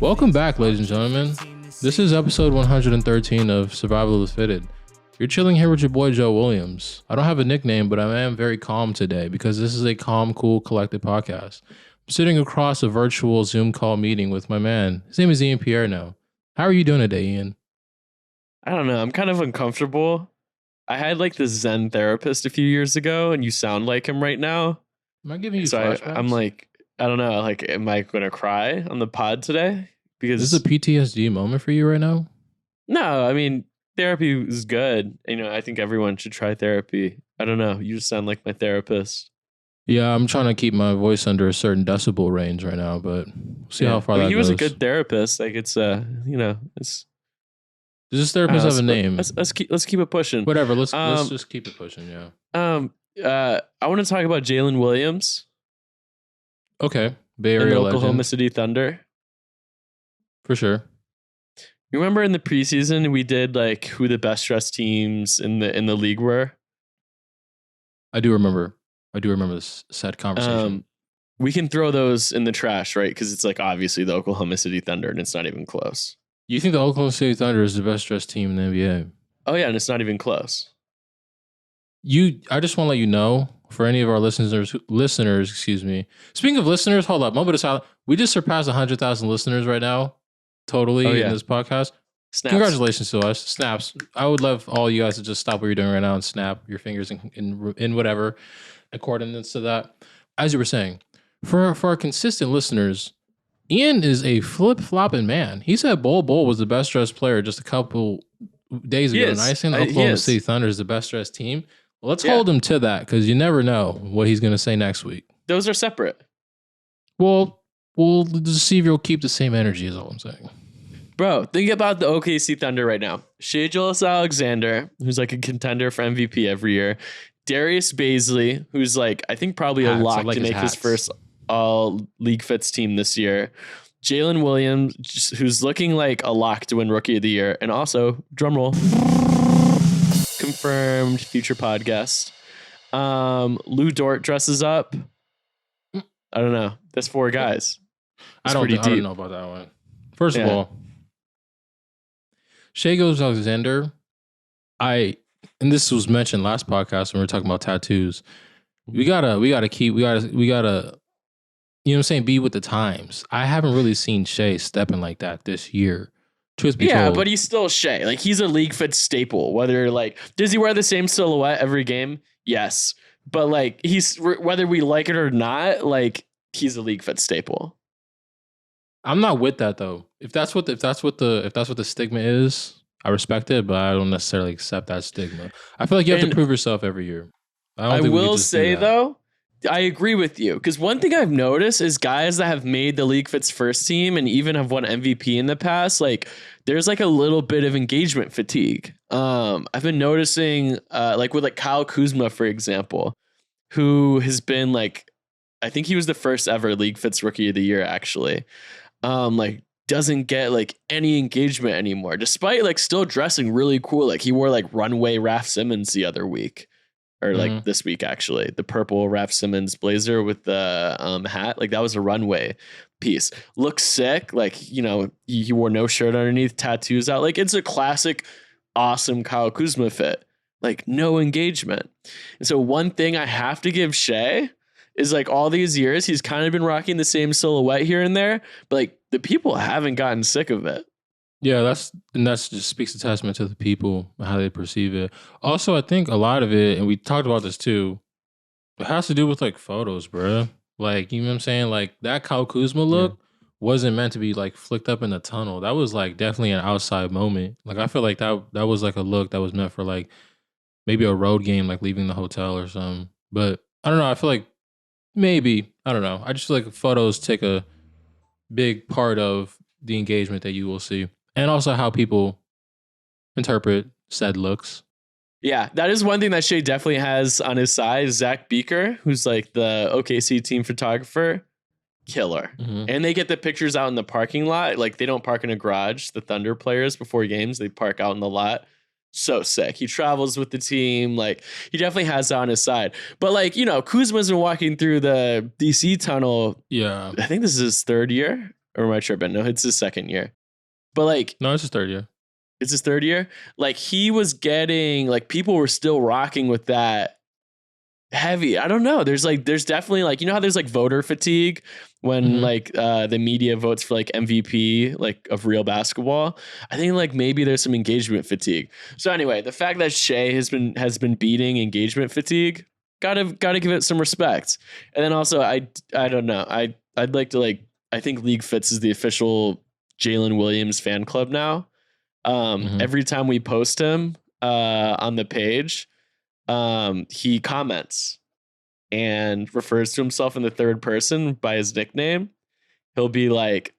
Welcome back, ladies and gentlemen. This is episode 113 of Survival of the Fitted. You're chilling here with your boy Joe Williams. I don't have a nickname, but I am very calm today because this is a calm, cool, collected podcast. I'm sitting across a virtual Zoom call meeting with my man. His name is Ian Pierre now. How are you doing today, Ian? I don't know. I'm kind of uncomfortable. I had like this Zen therapist a few years ago, and you sound like him right now. Am I giving you So flashbacks? I'm like, I don't know. Like, am I going to cry on the pod today? Because Is this a PTSD moment for you right now? No, I mean, therapy is good. You know, I think everyone should try therapy. I don't know. You just sound like my therapist. Yeah, I'm trying to keep my voice under a certain decibel range right now, but we'll see how far that goes. He was a good therapist. Like, it's it's. Does this therapist have a name? Let's keep it pushing. Whatever. Let's just keep it pushing. Yeah. I want to talk about Jalen Williams. Okay. Bay Area and the Oklahoma legend. City Thunder. For sure. You remember in the preseason we did like who the best dressed teams in the league were? I do remember this said conversation. We can throw those in the trash, right? Because it's like obviously the Oklahoma City Thunder, and it's not even close. You think the Oklahoma City Thunder is the best dressed team in the NBA? Oh yeah, and it's not even close. I just want to let you know, for any of our listeners, excuse me. Speaking of listeners, hold up, moment of silence. We just surpassed 100,000 listeners right now, totally in this podcast. Snaps. Congratulations to us, snaps. I would love all you guys to just stop what you're doing right now and snap your fingers in whatever accordance to that. As you were saying, for our consistent listeners, Ian is a flip-flopping man. He said Bol was the best dressed player just a couple days ago, and I think the Oklahoma City Thunder is the best dressed team. Let's hold him to that because you never know what he's going to say next week. Those are separate. Well, we'll just see if you'll keep the same energy is all I'm saying. Bro, think about the OKC Thunder right now. Shai Gilgeous-Alexander, who's like a contender for MVP every year. Darius Bazley, who's like, I think probably a lock to make his first all LeagueFits team this year. Jalen Williams, who's looking like a lock to win Rookie of the Year. And also, drumroll, confirmed future podcast. Lou Dort dresses up. I don't know. That's four guys. I don't know about that one. First of all, Shai Gilgeous-Alexander, and this was mentioned last podcast when we were talking about tattoos. We gotta, you know what I'm saying, be with the times. I haven't really seen Shai stepping like that this year. Truth be told. But he's still Shai. Like, he's a LeagueFits staple. Whether like, does he wear the same silhouette every game? Yes. But like, whether we like it or not, like, he's a LeagueFits staple. I'm not with that though. If that's what the stigma is, I respect it, but I don't necessarily accept that stigma. I feel like you have to prove yourself every year. I will say though, I agree with you, because one thing I've noticed is guys that have made the LeagueFits first team and even have won MVP in the past, like there's like a little bit of engagement fatigue. I've been noticing like with like Kyle Kuzma, for example, who has been like, I think he was the first ever LeagueFits Rookie of the Year actually. Like doesn't get like any engagement anymore, despite like still dressing really cool. Like he wore like runway Raph Simmons the other week. Or like this week, actually, the purple Raph Simmons blazer with the hat, like that was a runway piece. Looks sick. Like, you know, he wore no shirt underneath, tattoos out. Like, it's a classic, awesome Kyle Kuzma fit. Like, no engagement. And so one thing I have to give Shai is like all these years, he's kind of been rocking the same silhouette here and there, but like the people haven't gotten sick of it. Yeah, that's just speaks a testament to the people, how they perceive it. Also, I think a lot of it, and we talked about this too, it has to do with like photos, bro. Like, you know what I'm saying? Like that Kyle Kuzma look wasn't meant to be like flicked up in the tunnel. That was like definitely an outside moment. Like I feel like that was like a look that was meant for like maybe a road game, like leaving the hotel or something. But I don't know. I feel like maybe, I don't know. I just feel like photos take a big part of the engagement that you will see. And also how people interpret said looks. Yeah, that is one thing that Shai definitely has on his side. Zach Beaker, who's like the OKC team photographer, killer. And they get the pictures out in the parking lot. Like they don't park in a garage. The Thunder players before games, they park out in the lot. so sick. He travels with the team. Like, he definitely has that on his side. But like, Kuzma's been walking through the DC tunnel. Yeah. I think this is his third year. Or am I tripping? No, it's his second year. But like, no, it's his third year. It's his third year. Like, he was getting, like, people were still rocking with that heavy. I don't know. There's definitely like, how there's like voter fatigue when like the media votes for like MVP like of real basketball. I think like maybe there's some engagement fatigue. So anyway, the fact that Shea has been beating engagement fatigue, gotta give it some respect. And then also I don't know. I'd like to like, I think LeagueFits is the official Jalen Williams fan club now. Every time we post him on the page, he comments and refers to himself in the third person by his nickname. He'll be like,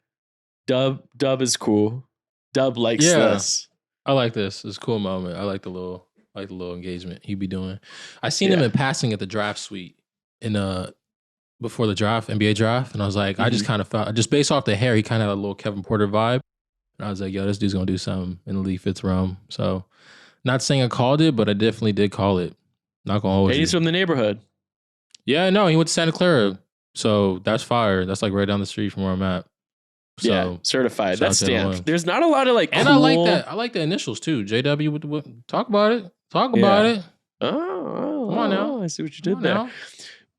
Dub is cool. Dub likes this. I like this. It's a cool moment. I like the little engagement he be doing. I seen him in passing at the draft suite before the draft, NBA draft, and I was like, I just kind of felt, just based off the hair, he kind of had a little Kevin Porter vibe. And I was like, yo, this dude's gonna do something in the LeagueFits realm. So, not saying I called it, but I definitely did call it. Not gonna hold you. He's from the neighborhood. Yeah, no, he went to Santa Clara. So that's fire. That's like right down the street from where I'm at. So, yeah, certified. That's stamped. There's not a lot of like, and cool... I like that. I like the initials too. JW. Talk about it. Talk about it. Oh, come on now. I see what you did there. Now.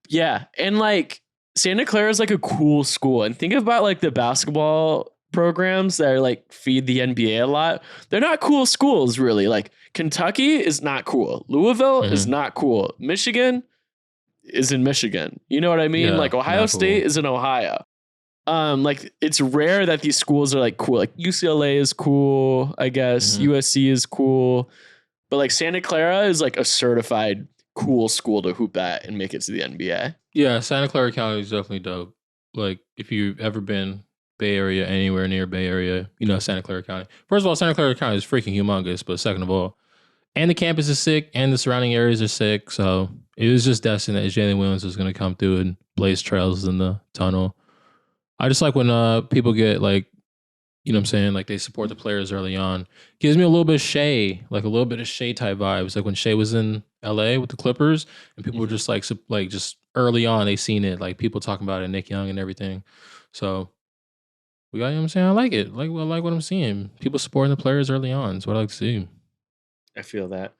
Yeah, and like Santa Clara is like a cool school. And think about like the basketball programs that are like feed the NBA a lot. They're not cool schools really. Like Kentucky is not cool. Louisville is not cool. Michigan is in Michigan. You know what I mean? Yeah, like Ohio State is in Ohio. Like it's rare that these schools are like cool. Like UCLA is cool, I guess. USC is cool. But like Santa Clara is like a certified cool school to hoop at and make it to the NBA. Yeah, Santa Clara County is definitely dope. Like if you've ever been Bay Area, anywhere near Bay Area, Santa Clara County. First of all, Santa Clara County is freaking humongous, but second of all, and the campus is sick and the surrounding areas are sick. So it was just destined that Jalen Williams was going to come through and blaze trails in the tunnel. I just like when people get like, you know what I'm saying? Like they support the players early on. Gives me a little bit of Shea, like a little bit of Shea type vibes. Like when Shea was in LA with the Clippers and people were just like just early on, they seen it. Like people talking about it, Nick Young and everything. So we got, you know what I'm saying? I like it. I like what I'm seeing. People supporting the players early on. That's what I like to see. I feel that.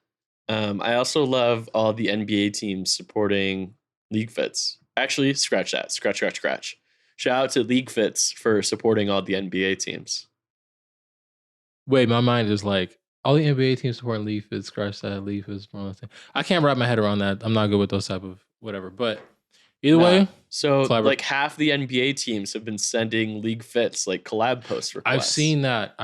I also love all the NBA teams supporting LeagueFits. Actually, scratch that. Scratch. Shout out to LeagueFits for supporting all the NBA teams. Wait, my mind is like, all the NBA teams supporting LeagueFits, scratch that, LeagueFits. I can't wrap my head around that. I'm not good with those type of whatever. But either way. So like half the NBA teams have been sending LeagueFits like collab post requests. I've seen that.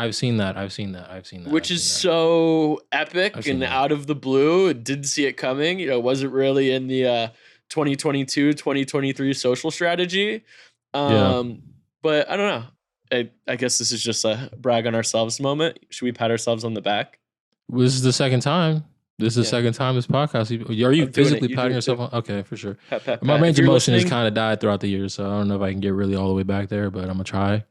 Which is so epic and out of the blue. Didn't see it coming. Wasn't really in the 2022, 2023 social strategy. But I don't know. I guess this is just a brag on ourselves moment. Should we pat ourselves on the back? This is the second time. This is the second time this podcast. Are you physically patting yourself on? Okay, for sure. Pat. My range of motion has kind of died throughout the years, so I don't know if I can get really all the way back there, but I'm going to try.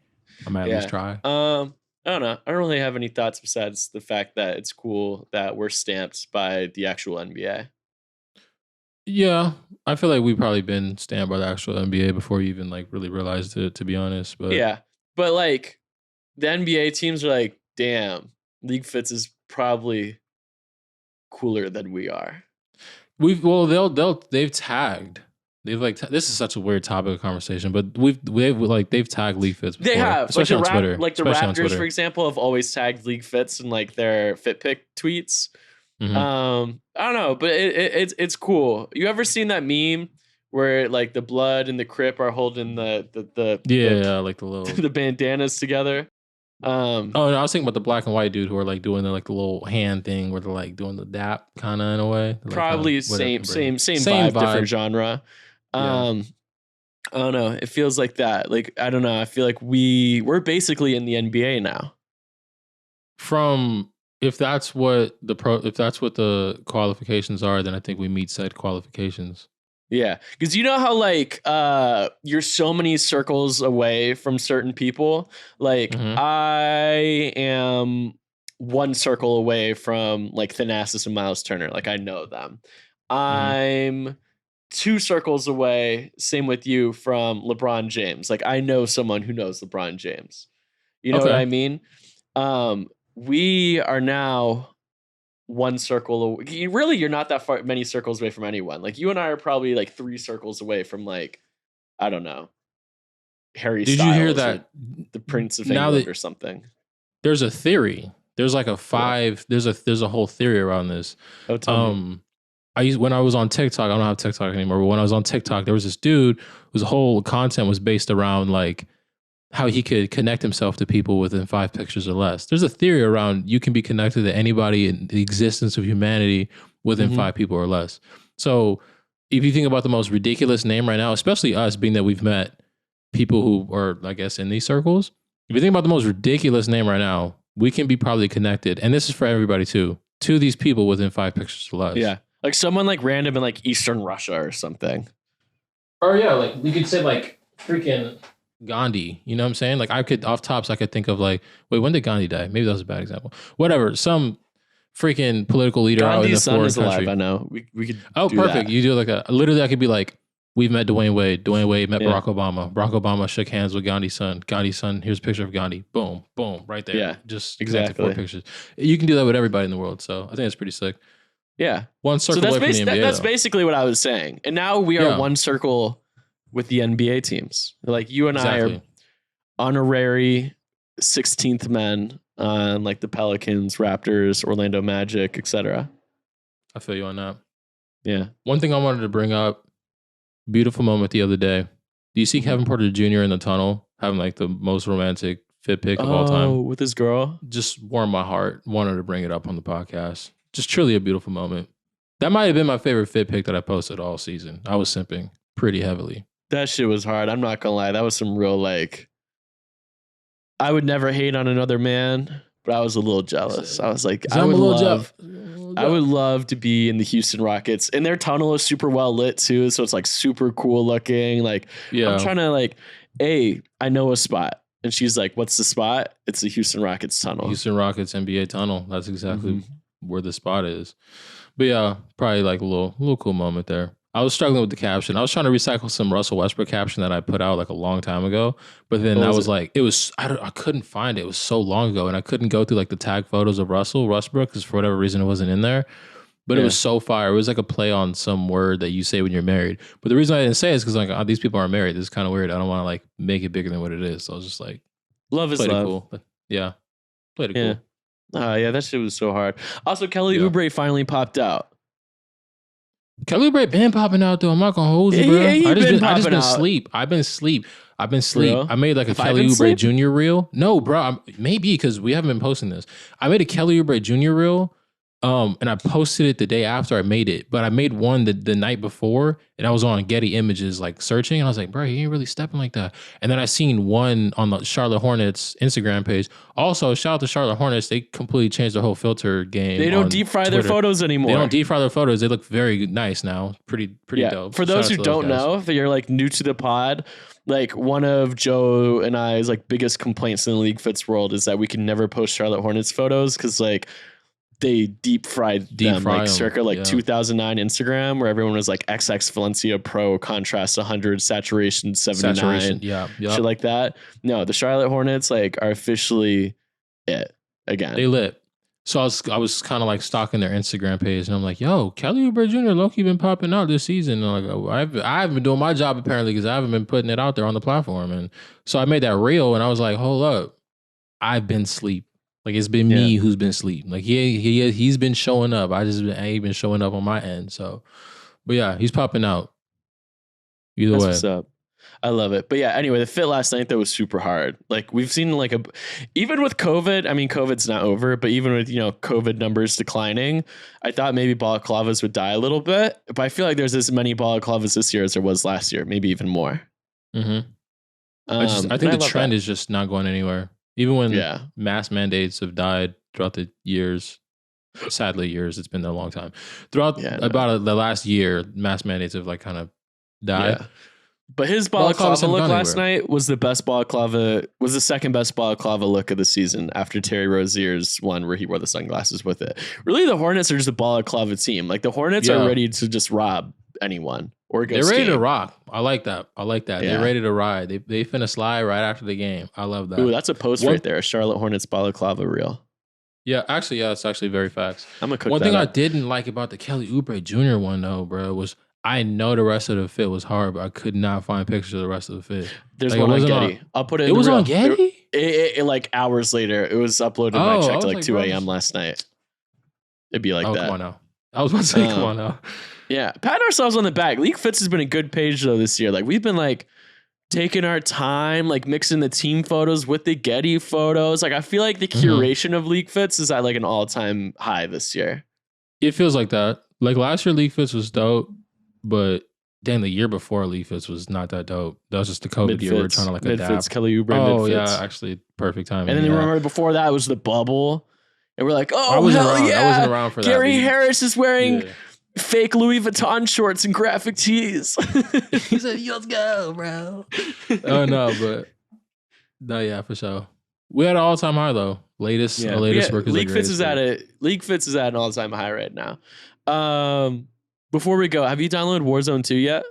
I might at least try. I don't know. I don't really have any thoughts besides the fact that it's cool that we're stamped by the actual NBA. Yeah, I feel like we've probably been stamped by the actual NBA before you even like really realized it, to be honest. But yeah, but like the NBA teams are like, damn, LeagueFits is probably cooler than we are. They've tagged. They've like this is such a weird topic of conversation, but they've tagged LeagueFits before. They have, especially on Twitter. Like the Raptors, for example, have always tagged LeagueFits in like their FitPick tweets. I don't know, but it's cool. You ever seen that meme where like the Blood and the Crip are holding like the little the bandanas together? No, I was thinking about the black and white dude who are like doing the little hand thing where they're like doing the dap kind of in a way. Like, probably same vibe, different genre. I don't know. It feels like that. Like I don't know. I feel like we're basically in the NBA now. If that's what the qualifications are, then I think we meet said qualifications. Yeah, because you know how like you're so many circles away from certain people. Like I am one circle away from like Thanasis and Miles Turner. Like I know them. I'm 2 circles away. Same with you from LeBron James. Like I know someone who knows LeBron James. You know what I mean? We are now one circle away. Really, you're not that far many circles away from anyone. Like you and I are probably like 3 circles away from like, I don't know, Harry Styles. Did you hear that? The Prince of England or something. There's a theory. There's like a 5. There's a whole theory around this. Oh, tell me. When I was on TikTok, I don't have TikTok anymore, but when I was on TikTok, there was this dude whose whole content was based around like how he could connect himself to people within 5 pictures or less. There's a theory around you can be connected to anybody in the existence of humanity within 5 people or less. So if you think about the most ridiculous name right now, especially us, being that we've met people who are, I guess, in these circles, if you think about the most ridiculous name right now, we can be probably connected, and this is for everybody too, to these people within 5 pictures or less. Yeah. Like someone like random in like Eastern Russia or something. Or yeah, like we could say like freaking Gandhi. You know what I'm saying? Like I could think of like, wait, when did Gandhi die? Maybe that was a bad example. Whatever, some freaking political leader out in the foreign country. Alive, I know. We could. Oh, perfect. That. You do like literally I could be like, we've met Dwayne Wade. Dwayne Wade met Barack Obama. Barack Obama shook hands with Gandhi's son. Gandhi's son, here's a picture of Gandhi. Boom, boom, right there. Yeah, just exactly 4 pictures. You can do that with everybody in the world. So I think that's pretty sick. Yeah. One circle away from the NBA. That's basically what I was saying. And now we are one circle with the NBA teams. Like you and I are honorary 16th men on like the Pelicans, Raptors, Orlando Magic, etc. I feel you on that. Yeah. One thing I wanted to bring up, beautiful moment the other day. Do you see Kevin Porter Jr. in the tunnel having like the most romantic fit pic of all time? Oh, with his girl? Just warmed my heart. Wanted to bring it up on the podcast. Just truly a beautiful moment. That might have been my favorite fit pic that I posted all season. I was simping pretty heavily. That shit was hard. I'm not gonna lie. That was some real like, I would never hate on another man, but I was a little jealous. I was like, I would love to be in the Houston Rockets. And their tunnel is super well lit too. So it's like super cool looking. Like I'm trying to like, hey, I know a spot. And she's like, what's the spot? It's the Houston Rockets tunnel. Houston Rockets NBA tunnel. That's exactly where the spot is. But yeah, probably like a little cool moment there. I was struggling with the caption. I was trying to recycle some Russell Westbrook caption that I put out like a long time ago. But then I couldn't find it. It was so long ago, and I couldn't go through like the tag photos of Russell Westbrook because for whatever reason it wasn't in there. But it was so fire. It was like a play on some word that you say when you're married. But the reason I didn't say it is because like these people aren't married. This is kind of weird. I don't want to like make it bigger than what it is. So I was just like, love is love. Cool. But yeah, played it cool. Yeah, that shit was so hard. Also, Kelly Oubre finally popped out. Kelly Oubre been popping out though. I'm not gonna hold you, bro. I just been asleep. I've been asleep. Real? I made like a Kelly Oubre Jr. reel. No, bro. Maybe because we haven't been posting this. I made a Kelly Oubre Jr. reel. And I posted it the day after I made it, but I made one the night before, and I was on Getty Images like searching, and I was like, bro, he ain't really stepping like that. And then I seen one on the Charlotte Hornets Instagram page. Also, shout out to Charlotte Hornets. They completely changed their whole filter game. They don't deep fry their photos anymore. They don't deep fry their photos. They look very nice now. Pretty dope. For those who don't know, if you're like new to the pod, like one of Joe and I's like biggest complaints in the LeagueFits world is that we can never post Charlotte Hornets photos because like they deep fried them like circa 2009 Instagram where everyone was like XX Valencia Pro contrast 100 saturation 79 shit like that. No, the Charlotte Hornets like are officially it again. They lit. So I was kind of like stalking their Instagram page, and I'm like, yo, Kelly Oubre Jr. low-key been popping out this season. And I'm like, oh, I haven't been doing my job apparently because I haven't been putting it out there on the platform. And so I made that reel, and I was like, hold up, I've been asleep. Like it's been me who's been asleep. Like he's been showing up. I ain't been showing up on my end. So, but yeah, he's popping out. Either way, what's up. I love it. But yeah, anyway, the fit last night that was super hard. Like we've seen like even with COVID. I mean, COVID's not over, but even with COVID numbers declining, I thought maybe balaclavas would die a little bit. But I feel like there's as many balaclavas this year as there was last year, maybe even more. Mm-hmm. I think the trend is just not going anywhere. Even when mask mandates have died throughout the years, sadly it's been a long time. Throughout the last year, mask mandates have like kind of died. Yeah. But his balaclava look last night was the best balaclava, was the second best balaclava look of the season after Terry Rozier's one where he wore the sunglasses with it. Really, the Hornets are just a balaclava team. Like the Hornets are ready to just rob anyone or go. They're ready skiing. to rock. I like that. Yeah. They're ready to ride. They finna slide right after the game. I love that. Ooh, that's a post right there. A Charlotte Hornets balaclava reel. Yeah, actually, it's actually very facts. I'm gonna cook One thing up. I didn't like about the Kelly Oubre Jr. one though, bro, was I know the rest of the fit was hard, but I could not find pictures of the rest of the fit. There's one on Getty. I'll put it. It was on Getty. It like hours later. It was uploaded. I checked at like 2 a.m. last night. It'd be like that. Come on now. I was about to say, come on now. Yeah, pat ourselves on the back. LeagueFits has been a good page though this year. Like we've been like taking our time, like mixing the team photos with the Getty photos. Like I feel like the curation of LeagueFits is at like an all-time high this year. It feels like that. Like last year, LeagueFits was dope, but then the year before LeagueFits was not that dope. That was just the COVID year. We were trying to like adapt. Mid-fits, Kelly Oubre. Oh yeah, actually perfect timing. And then remember before that was the bubble, and we're like, oh I wasn't hell around. yeah! I wasn't around for that. Gary Harris is wearing fake Louis Vuitton shorts and graphic tees. He said, let's go, bro. Oh, no, but no, yeah, for sure. We had an all-time high, though. Latest work is LeagueFits is at an all-time high right now. Before we go, have you downloaded Warzone 2 yet?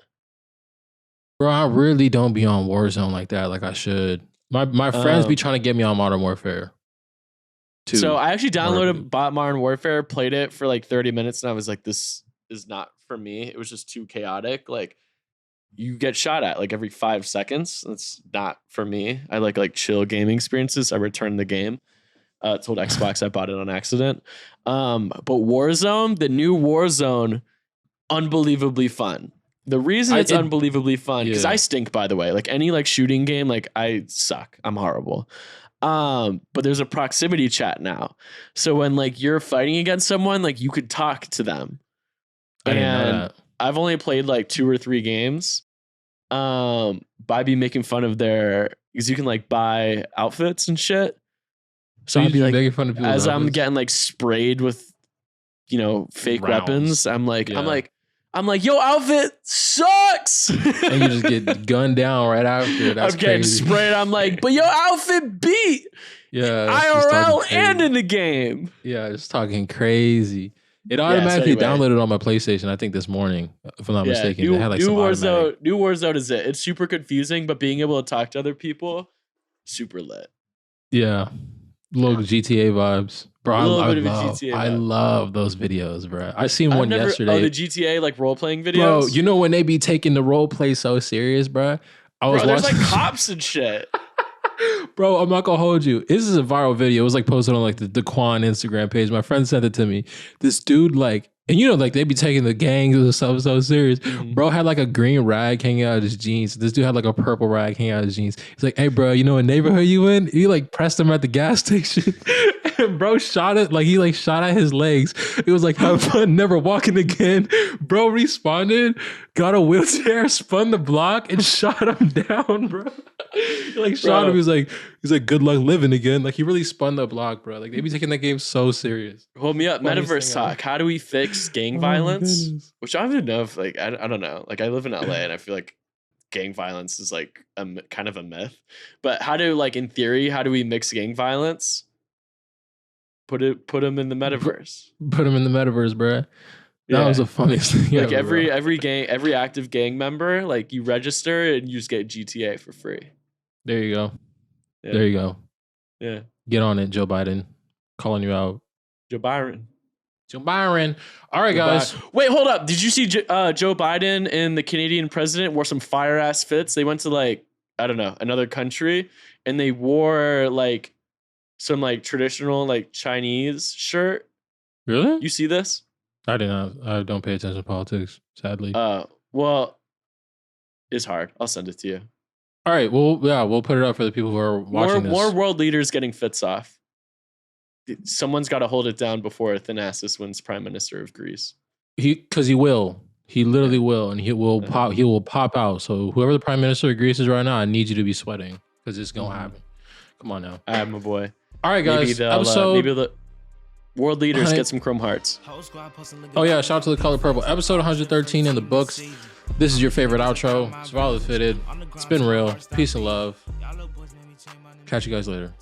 Bro, I really don't be on Warzone like that, like I should. My friends be trying to get me on Modern Warfare. So I actually bought Modern Warfare, played it for like 30 minutes, and I was like, this is not for me. It was just too chaotic. Like you get shot at like every 5 seconds. That's not for me. I like chill gaming experiences. I returned the game. Told Xbox I bought it on accident. But Warzone, the new Warzone, unbelievably fun. The reason it's unbelievably fun, because I stink, by the way. Like any like shooting game, like I suck. I'm horrible. But there's a proximity chat now. So when like you're fighting against someone, like you could talk to them. I didn't know that. I've only played like 2 or 3 games. By be making fun of because you can like buy outfits and shit. So I'd be like making fun of people as I'm getting like sprayed with, fake weapons. I'm like, yo, outfit sucks. And you just get gunned down right after. That's I'm getting crazy. sprayed. I'm like, but yo, outfit beat. Yeah. IRL and in the game. Yeah, it's talking crazy. It automatically downloaded on my PlayStation, I think this morning, if I'm not mistaken. They had like new Warzone is it. It's super confusing, but being able to talk to other people, super lit. Yeah. Little GTA vibes. Bro, I love love those videos, bro. I seen one yesterday. Oh, the GTA like role-playing videos? Bro, you know when they be taking the role play so serious, bro? There's like cops and shit. Bro, I'm not gonna hold you. This is a viral video. It was like posted on like the Quan Instagram page. My friend sent it to me. This dude like, and like they be taking the gangs and stuff so serious. Mm-hmm. Bro had like a green rag hanging out of his jeans. This dude had like a purple rag hanging out of his jeans. He's like, hey bro, you know what neighborhood you in? He like pressed him at the gas station. And bro shot it, like he like shot at his legs. It was like, have fun, never walking again. Bro responded, got a wheelchair, spun the block, and shot him down, bro. He like shot him. He's like, good luck living again. Like he really spun the block, bro. Like they be taking that game so serious. Hold me up, Metaverse talk. How do we fix gang violence? Which I don't even know if like I don't know. Like I live in LA and I feel like gang violence is like kind of a myth. But how do we mix gang violence? Put them in the metaverse. Put them in the metaverse, bro. That was the funniest thing. Like every active gang member, like you register and you just get GTA for free. There you go. Yeah. There you go. Yeah. Get on it, Joe Biden. Calling you out. Joe Byron. All right, guys. Wait, hold up. Did you see Joe Biden and the Canadian president wore some fire ass fits? They went to like, I don't know, another country and they wore like some like traditional like Chinese shirt. Really? You see this? I don't pay attention to politics, sadly. Well, it's hard. I'll send it to you. All right. Well, yeah, we'll put it up for the people who are watching this. More world leaders getting fits off. Someone's got to hold it down before Thanasis wins Prime Minister of Greece. Because he will. He literally will, and he will pop. He will pop out. So whoever the Prime Minister of Greece is right now, I need you to be sweating because it's gonna happen. Come on now. I have my boy. All right, guys. Maybe the world leaders get some chrome hearts. Oh yeah, shout out to the Color Purple. Episode 113 in the books. This is your favorite outro. Survival of the Fitted. It's been real. Peace and love. Catch you guys later.